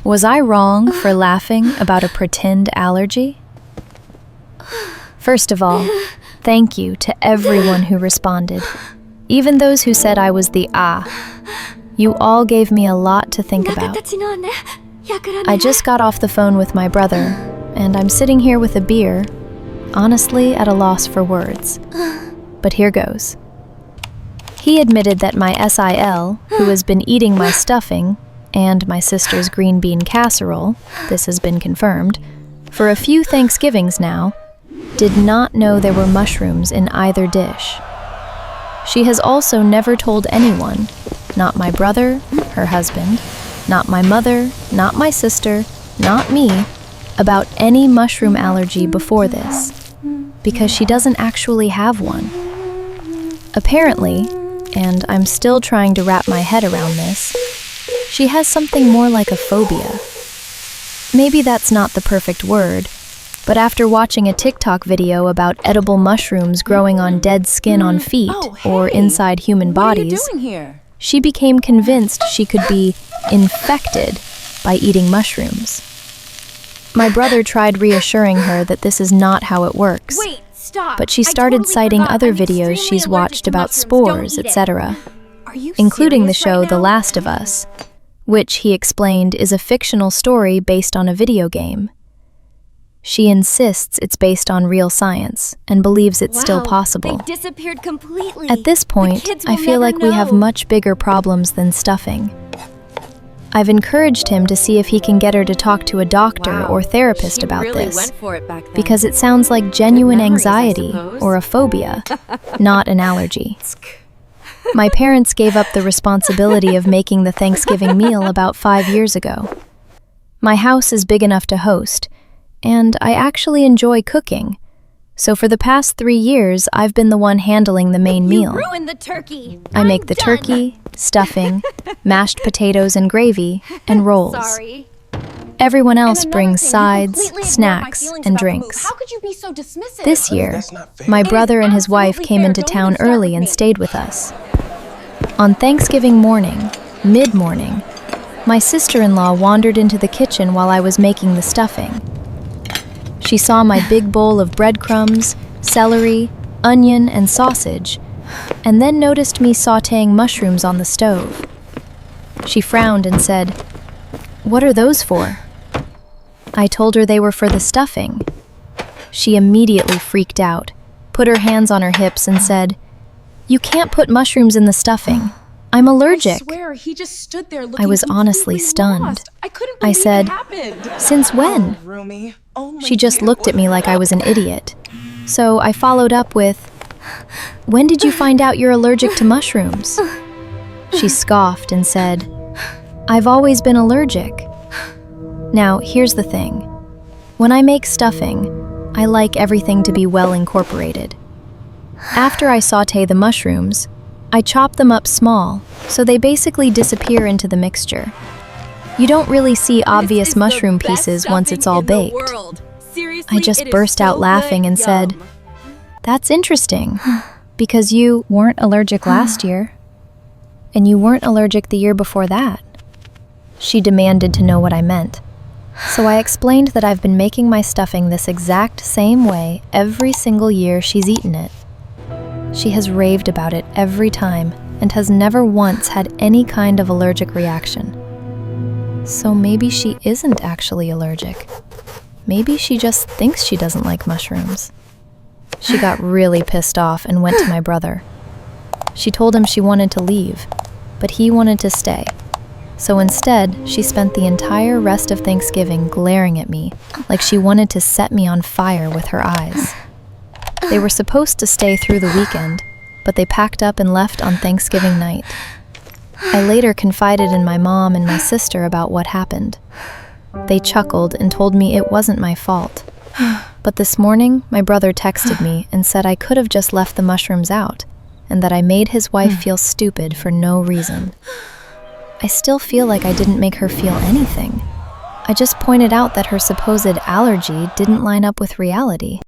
Was I wrong for laughing about a pretend allergy? First of all, thank you to everyone who responded, even those who said I was the You all gave me a lot to think about. I just got off the phone with my brother, and I'm sitting here with a beer, honestly at a loss for words. But here goes. He admitted that my SIL, who has been eating my stuffing, and my sister's green bean casserole, this has been confirmed, for a few Thanksgivings now, did not know there were mushrooms in either dish. She has also never told anyone, not my brother, her husband, not my mother, not my sister, not me, about any mushroom allergy before this, because she doesn't actually have one. Apparently, and I'm still trying to wrap my head around this, she has something more like a phobia. Maybe that's not the perfect word, but after watching a TikTok video about edible mushrooms growing on dead skin on feet or inside human bodies, she became convinced she could be infected by eating mushrooms. My brother tried reassuring her that this is not how it works, but she started citing other videos she's watched about spores, etc., including the show The Last of Us, which he explained is a fictional story based on a video game. She insists it's based on real science and believes it's still possible. They disappeared completely. At this point, I feel like we have much bigger problems than stuffing. I've encouraged him to see if he can get her to talk to a doctor or therapist about this, because it sounds like genuine anxiety or a phobia, not an allergy. My parents gave up the responsibility of making the Thanksgiving meal about 5 years ago. My house is big enough to host, and I actually enjoy cooking. So for the past 3 years, I've been the one handling the main meal. You ruined the turkey. I make the turkey, stuffing, mashed potatoes and gravy, and rolls. Sorry. Everyone else brings sides, snacks, and drinks. How could you be so dismissive? This year, my brother and his wife came into town early and stayed with us. On Thanksgiving morning, mid-morning, my sister-in-law wandered into the kitchen while I was making the stuffing. She saw my big bowl of breadcrumbs, celery, onion, and sausage, and then noticed me sautéing mushrooms on the stove. She frowned and said, "What are those for?" I told her they were for the stuffing. She immediately freaked out, put her hands on her hips and said, "You can't put mushrooms in the stuffing. I'm allergic." I swear, he just stood there I was honestly stunned. Lost. I couldn't I believe said, it happened. "Since when?" RUMI, only She just you. looked at me like I was an idiot. So I followed up with, "When did you find out you're allergic to mushrooms?" She scoffed and said, "I've always been allergic." Now, here's the thing. When I make stuffing, I like everything to be well incorporated. After I sauté the mushrooms, I chop them up small, so they basically disappear into the mixture. You don't really see obvious mushroom pieces once it's all baked. I just burst out laughing and said, "That's interesting, because you weren't allergic last year, and you weren't allergic the year before that." She demanded to know what I meant. So I explained that I've been making my stuffing this exact same way every single year she's eaten it. She has raved about it every time and has never once had any kind of allergic reaction. So maybe she isn't actually allergic. Maybe she just thinks she doesn't like mushrooms. She got really pissed off and went to my brother. She told him she wanted to leave, but he wanted to stay. So instead, she spent the entire rest of Thanksgiving glaring at me like she wanted to set me on fire with her eyes. They were supposed to stay through the weekend, but they packed up and left on Thanksgiving night. I later confided in my mom and my sister about what happened. They chuckled and told me it wasn't my fault. But this morning, my brother texted me and said I could have just left the mushrooms out, and that I made his wife feel stupid for no reason. I still feel like I didn't make her feel anything. I just pointed out that her supposed allergy didn't line up with reality.